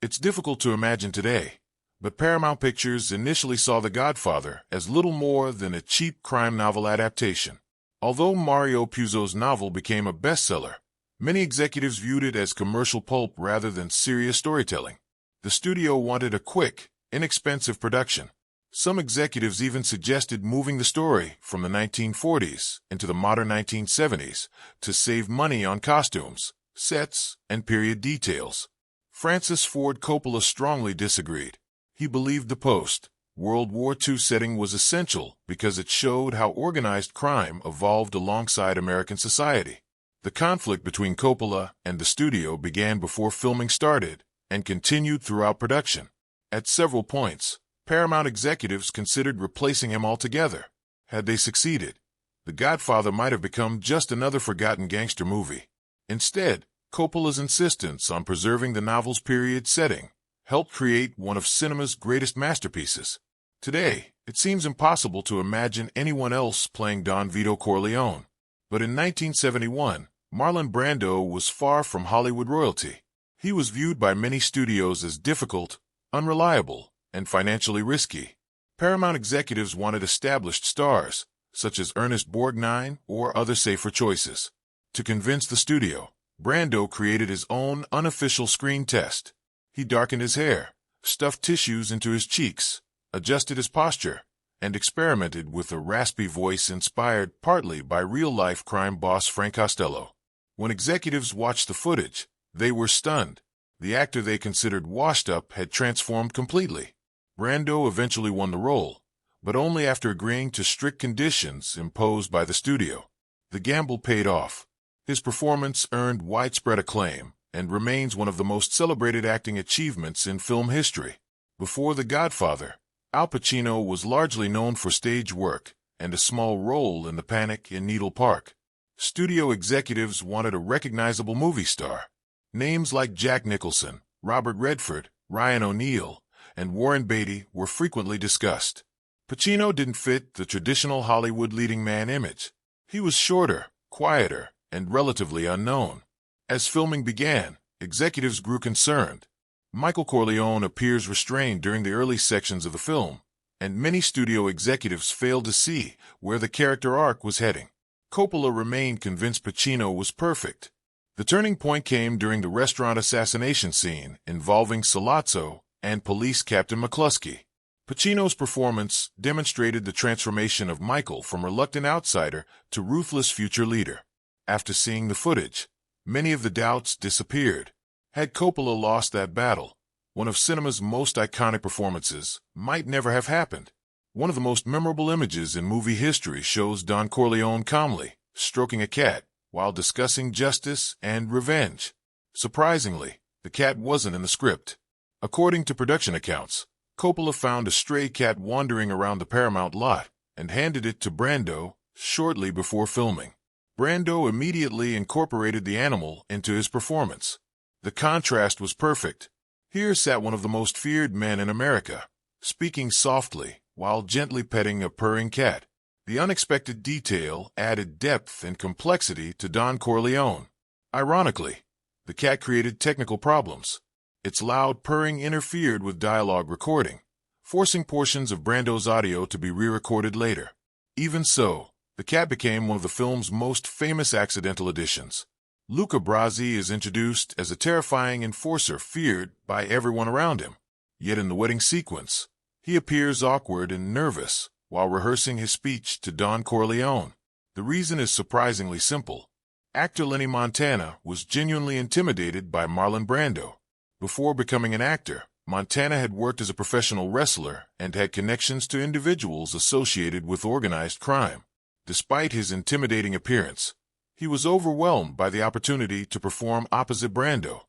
It's difficult to imagine today, but Paramount Pictures initially saw The Godfather as little more than a cheap crime novel adaptation. Although Mario Puzo's novel became a bestseller, many executives viewed it as commercial pulp rather than serious storytelling. The studio wanted a quick, inexpensive production. Some executives even suggested moving the story from the 1940s into the modern 1970s to save money on costumes, sets, and period details. Francis Ford Coppola strongly disagreed. He believed the post-World War II setting was essential because it showed how organized crime evolved alongside American society. The conflict between Coppola and the studio began before filming started and continued throughout production. At several points, Paramount executives considered replacing him altogether. Had they succeeded, The Godfather might have become just another forgotten gangster movie. Instead, Coppola's insistence on preserving the novel's period setting helped create one of cinema's greatest masterpieces. Today, it seems impossible to imagine anyone else playing Don Vito Corleone. But in 1971, Marlon Brando was far from Hollywood royalty. He was viewed by many studios as difficult, unreliable, and financially risky. Paramount executives wanted established stars, such as Ernest Borgnine or other safer choices. To convince the studio, Brando created his own unofficial screen test. He darkened his hair, stuffed tissues into his cheeks, adjusted his posture, and experimented with a raspy voice inspired partly by real-life crime boss Frank Costello. When executives watched the footage, they were stunned. The actor they considered washed up had transformed completely. Brando eventually won the role, but only after agreeing to strict conditions imposed by the studio. The gamble paid off. His performance earned widespread acclaim and remains one of the most celebrated acting achievements in film history. Before The Godfather, Al Pacino was largely known for stage work and a small role in The Panic in Needle Park. Studio executives wanted a recognizable movie star. Names like Jack Nicholson, Robert Redford, Ryan O'Neal, and Warren Beatty were frequently discussed. Pacino didn't fit the traditional Hollywood leading man image. He was shorter, quieter, and relatively unknown. As filming began, executives grew concerned. Michael Corleone appears restrained during the early sections of the film, and many studio executives failed to see where the character arc was heading. Coppola remained convinced Pacino was perfect. The turning point came during the restaurant assassination scene involving Sollozzo and police Captain McCluskey. Pacino's performance demonstrated the transformation of Michael from reluctant outsider to ruthless future leader. After seeing the footage, many of the doubts disappeared. Had Coppola lost that battle, one of cinema's most iconic performances might never have happened. One of the most memorable images in movie history shows Don Corleone calmly stroking a cat while discussing justice and revenge. Surprisingly, the cat wasn't in the script. According to production accounts, Coppola found a stray cat wandering around the Paramount lot and handed it to Brando shortly before filming. Brando immediately incorporated the animal into his performance. The contrast was perfect. Here sat one of the most feared men in America, speaking softly while gently petting a purring cat. The unexpected detail added depth and complexity to Don Corleone. Ironically, the cat created technical problems. Its loud purring interfered with dialogue recording, forcing portions of Brando's audio to be re-recorded later. Even so, the cat became one of the film's most famous accidental additions. Luca Brasi is introduced as a terrifying enforcer feared by everyone around him. Yet in the wedding sequence, he appears awkward and nervous while rehearsing his speech to Don Corleone. The reason is surprisingly simple. Actor Lenny Montana was genuinely intimidated by Marlon Brando. Before becoming an actor, Montana had worked as a professional wrestler and had connections to individuals associated with organized crime. Despite his intimidating appearance, he was overwhelmed by the opportunity to perform opposite Brando.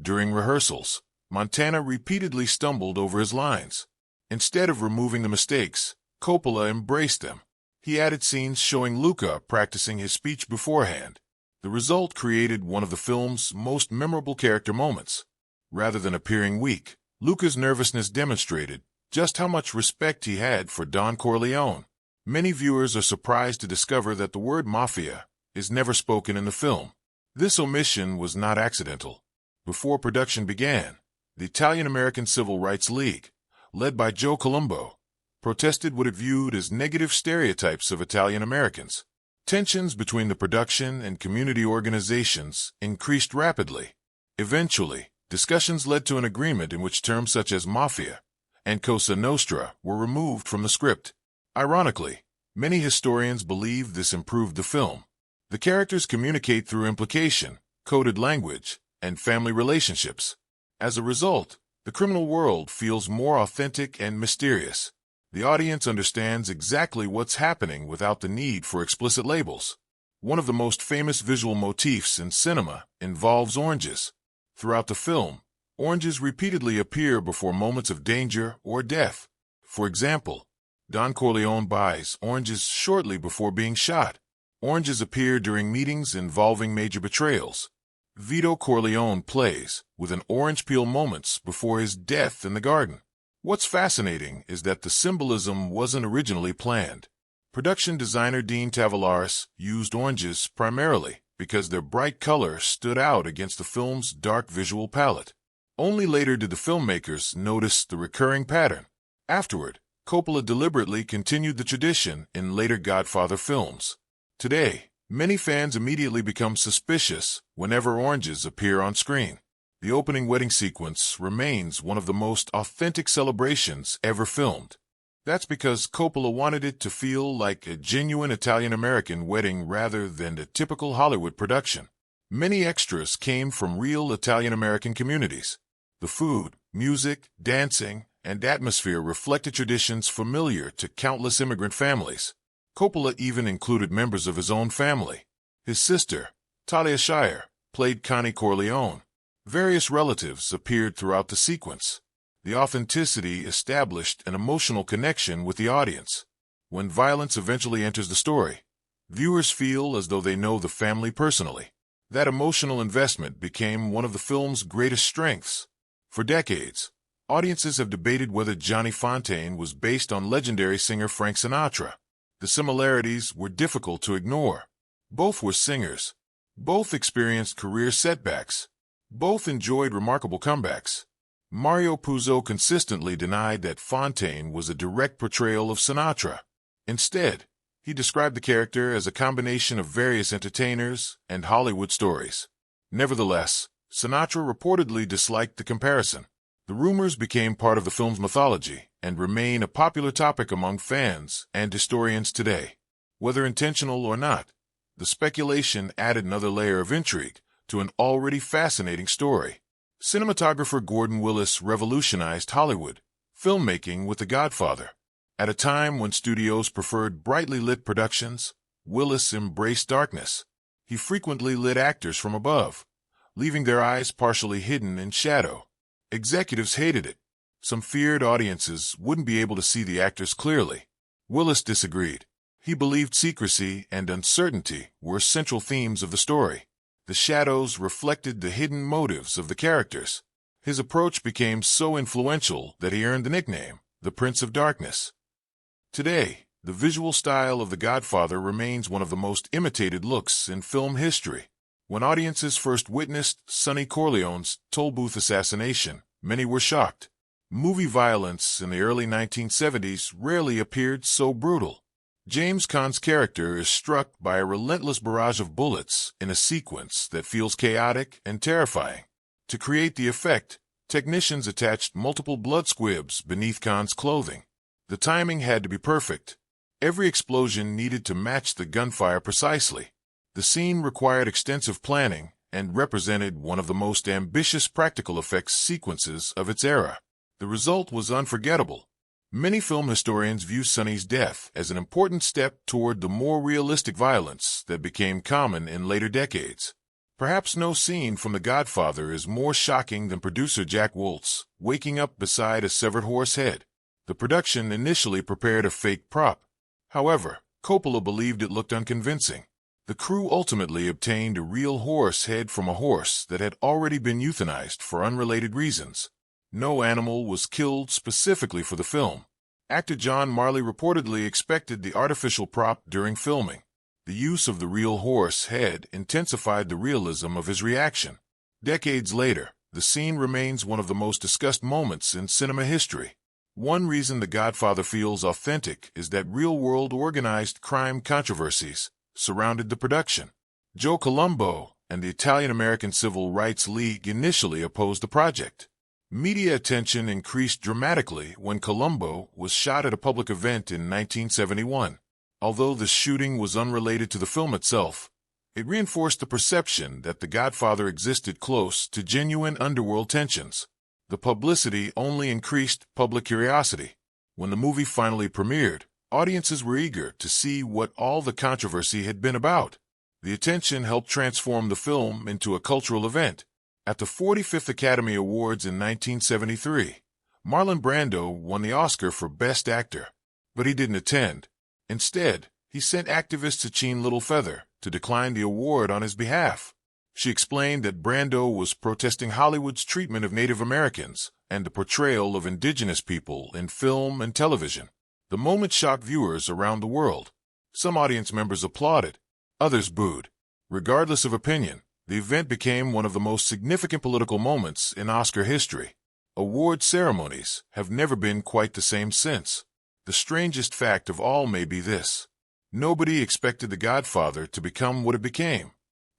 During rehearsals, Montana repeatedly stumbled over his lines. Instead of removing the mistakes, Coppola embraced them. He added scenes showing Luca practicing his speech beforehand. The result created one of the film's most memorable character moments. Rather than appearing weak, Luca's nervousness demonstrated just how much respect he had for Don Corleone. Many viewers are surprised to discover that the word Mafia is never spoken in the film. This omission was not accidental. Before production began, The Italian-American Civil Rights League, led by Joe Colombo, protested what it viewed as negative stereotypes of Italian Americans. Tensions between the production and community organizations increased rapidly. Eventually, discussions led to an agreement in which terms such as Mafia and Cosa Nostra were removed from the script. Ironically, many historians believe this improved the film. The characters communicate through implication, coded language, and family relationships. As a result, the criminal world feels more authentic and mysterious. The audience understands exactly what's happening without the need for explicit labels. One of the most famous visual motifs in cinema involves oranges. Throughout the film, oranges repeatedly appear before moments of danger or death. For example, Don Corleone buys oranges shortly before being shot. Oranges appear during meetings involving major betrayals. Vito Corleone plays with an orange peel moments before his death in the garden. What's fascinating is that the symbolism wasn't originally planned. Production designer Dean Tavoularis used oranges primarily because their bright color stood out against the film's dark visual palette. Only later did the filmmakers notice the recurring pattern. Afterward, Coppola deliberately continued the tradition in later Godfather films. Today, many fans immediately become suspicious whenever oranges appear on screen. The opening wedding sequence remains one of the most authentic celebrations ever filmed. That's because Coppola wanted it to feel like a genuine Italian-American wedding rather than a typical Hollywood production. Many extras came from real Italian-American communities. The food, music, dancing, and atmosphere reflected traditions familiar to countless immigrant families. Coppola even included members of his own family. His sister, Talia Shire, played Connie Corleone. Various relatives appeared throughout the sequence. The authenticity established an emotional connection with the audience. When violence eventually enters the story, viewers feel as though they know the family personally. That emotional investment became one of the film's greatest strengths. For decades, audiences have debated whether Johnny Fontane was based on legendary singer Frank Sinatra. The similarities were difficult to ignore. Both were singers. Both experienced career setbacks. Both enjoyed remarkable comebacks. Mario Puzo consistently denied that Fontane was a direct portrayal of Sinatra. Instead, he described the character as a combination of various entertainers and Hollywood stories. Nevertheless, Sinatra reportedly disliked the comparison. The rumors became part of the film's mythology and remain a popular topic among fans and historians today. Whether intentional or not, the speculation added another layer of intrigue to an already fascinating story. Cinematographer Gordon Willis revolutionized Hollywood filmmaking with The Godfather. At a time when studios preferred brightly lit productions, Willis embraced darkness. He frequently lit actors from above, leaving their eyes partially hidden in shadow. Executives hated it. Some feared audiences wouldn't be able to see the actors clearly. Willis disagreed. He believed secrecy and uncertainty were central themes of the story. The shadows reflected the hidden motives of the characters. His approach became so influential that he earned the nickname, the Prince of Darkness. Today, the visual style of The Godfather remains one of the most imitated looks in film history. When audiences first witnessed Sonny Corleone's toll booth assassination, many were shocked. Movie violence in the early 1970s rarely appeared so brutal. James Caan's character is struck by a relentless barrage of bullets in a sequence that feels chaotic and terrifying. To create the effect, technicians attached multiple blood squibs beneath Caan's clothing. The timing had to be perfect. Every explosion needed to match the gunfire precisely. The scene required extensive planning and represented one of the most ambitious practical effects sequences of its era. The result was unforgettable. Many film historians view Sonny's death as an important step toward the more realistic violence that became common in later decades. Perhaps no scene from The Godfather is more shocking than producer Jack Woltz waking up beside a severed horse head. The production initially prepared a fake prop. However, Coppola believed it looked unconvincing. The crew ultimately obtained a real horse head from a horse that had already been euthanized for unrelated reasons. No animal was killed specifically for the film. Actor John Marley reportedly expected the artificial prop during filming. The use of the real horse head intensified the realism of his reaction. Decades later, The scene remains one of the most discussed moments in cinema history. One reason The Godfather feels authentic is that real-world organized crime controversies surrounded the production. Joe Colombo and the Italian-American Civil Rights League initially opposed the project. Media attention increased dramatically when Colombo was shot at a public event in 1971. Although the shooting was unrelated to the film itself, it reinforced the perception that The Godfather existed close to genuine underworld tensions. The publicity only increased public curiosity. When the movie finally premiered, audiences were eager to see what all the controversy had been about. The attention helped transform the film into a cultural event. At the 45th Academy Awards in 1973, Marlon Brando won the Oscar for Best Actor, but he didn't attend. Instead, he sent activist Sacheen Littlefeather to decline the award on his behalf. She explained that Brando was protesting Hollywood's treatment of Native Americans and the portrayal of indigenous people in film and television. The moment shocked viewers around the world. Some audience members applauded, others booed. Regardless of opinion, the event became one of the most significant political moments in Oscar history. Award ceremonies have never been quite the same since. The strangest fact of all may be this: nobody expected The Godfather to become what it became.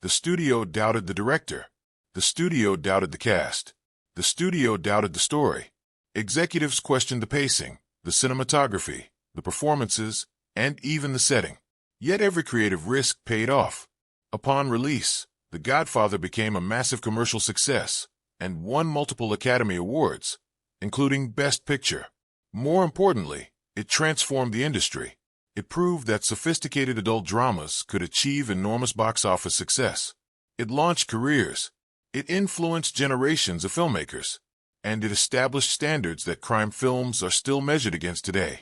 The studio doubted the director. The studio doubted the cast. The studio doubted the story. Executives questioned the pacing, the cinematography, the performances, and even the setting. Yet every creative risk paid off. Upon release, The Godfather became a massive commercial success and won multiple Academy Awards, including Best Picture. More importantly, it transformed the industry. It proved that sophisticated adult dramas could achieve enormous box office success. It launched careers. It influenced generations of filmmakers. And it established standards that crime films are still measured against today.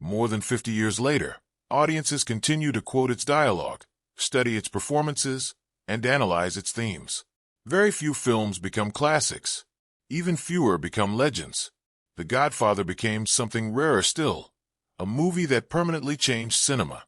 More than 50 years later, audiences continue to quote its dialogue, study its performances, and analyze its themes. Very few films become classics. Even fewer become legends. The Godfather became something rarer still, a movie that permanently changed cinema.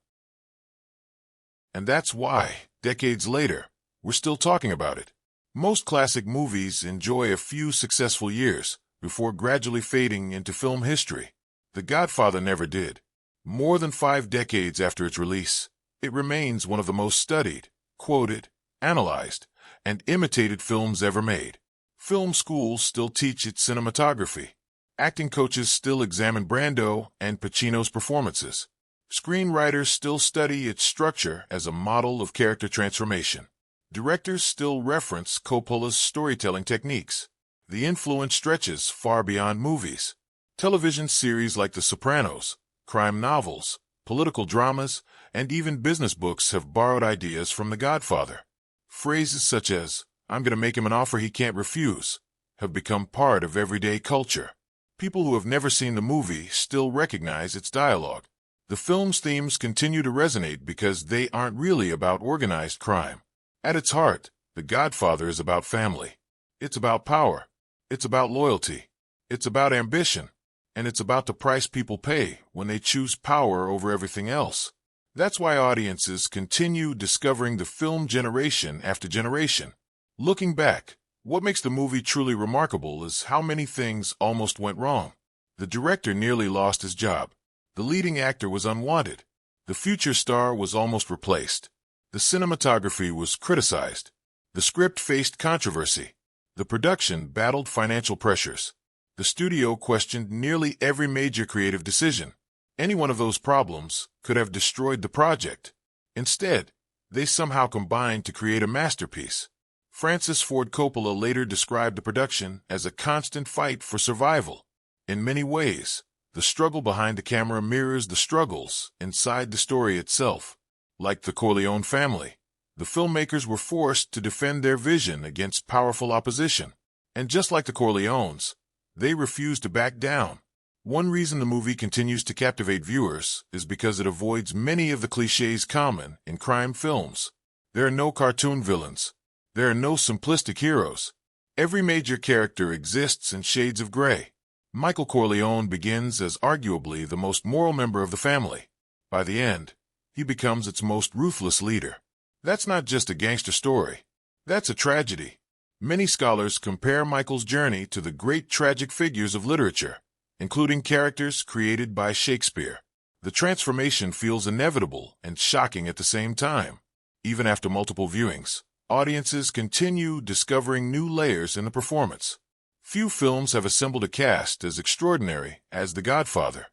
And that's why, decades later, we're still talking about it. Most classic movies enjoy a few successful years before gradually fading into film history. The Godfather never did. More than 5 decades after its release, it remains one of the most studied, quoted, analyzed, and imitated films ever made. Film schools still teach its cinematography. Acting coaches still examine Brando and Pacino's performances. Screenwriters still study its structure as a model of character transformation. Directors still reference Coppola's storytelling techniques. The influence stretches far beyond movies. Television series like The Sopranos, crime novels, political dramas, and even business books have borrowed ideas from The Godfather. Phrases such as, "I'm going to make him an offer he can't refuse," have become part of everyday culture. People who have never seen the movie still recognize its dialogue. The film's themes continue to resonate because they aren't really about organized crime. At its heart, The Godfather is about family. It's about power. It's about loyalty. It's about ambition. And it's about the price people pay when they choose power over everything else. That's why audiences continue discovering the film generation after generation. Looking back, what makes the movie truly remarkable is how many things almost went wrong. The director nearly lost his job. The leading actor was unwanted. The future star was almost replaced. The cinematography was criticized. The script faced controversy. The production battled financial pressures. The studio questioned nearly every major creative decision. Any one of those problems could have destroyed the project. Instead, they somehow combined to create a masterpiece. Francis Ford Coppola later described the production as a constant fight for survival. In many ways, the struggle behind the camera mirrors the struggles inside the story itself. Like the Corleone family, the filmmakers were forced to defend their vision against powerful opposition. And just like the Corleones, they refused to back down. One reason the movie continues to captivate viewers is because it avoids many of the cliches common in crime films. There are no cartoon villains. There are no simplistic heroes. Every major character exists in shades of gray. Michael Corleone begins as arguably the most moral member of the family. By the end, he becomes its most ruthless leader. That's not just a gangster story. That's a tragedy. Many scholars compare Michael's journey to the great tragic figures of literature, including characters created by Shakespeare. The transformation feels inevitable and shocking at the same time. Even after multiple viewings, audiences continue discovering new layers in the performance. Few films have assembled a cast as extraordinary as The Godfather.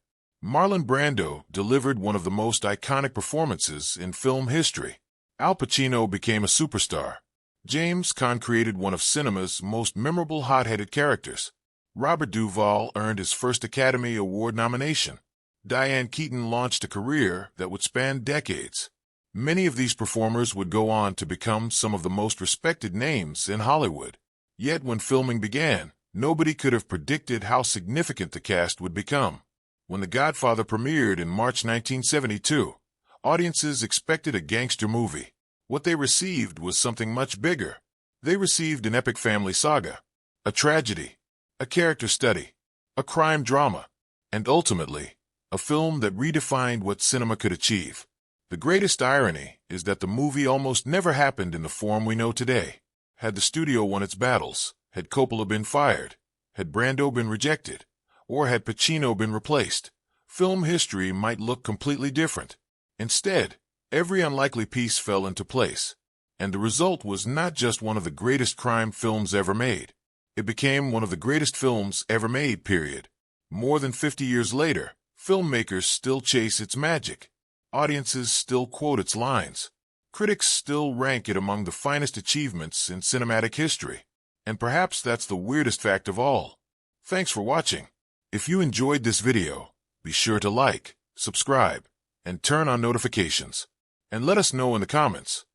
Marlon Brando delivered one of the most iconic performances in film history. Al Pacino became a superstar. James Caan created one of cinema's most memorable hot-headed characters. Robert Duvall earned his first Academy Award nomination. Diane Keaton launched a career that would span decades. Many of these performers would go on to become some of the most respected names in Hollywood. Yet when filming began, nobody could have predicted how significant the cast would become. When The Godfather premiered in March 1972, audiences expected a gangster movie. What they received was something much bigger. They received an epic family saga, a tragedy, a character study, a crime drama, and ultimately, a film that redefined what cinema could achieve. The greatest irony is that the movie almost never happened in the form we know today. Had the studio won its battles, had Coppola been fired, had Brando been rejected, or had Pacino been replaced, film history might look completely different. Instead, every unlikely piece fell into place, and the result was not just one of the greatest crime films ever made. It became one of the greatest films ever made, period. More than 50 years later, filmmakers still chase its magic. Audiences still quote its lines. Critics still rank it among the finest achievements in cinematic history. And perhaps that's the weirdest fact of all. Thanks for watching. If you enjoyed this video, be sure to like, subscribe, and turn on notifications. And let us know in the comments,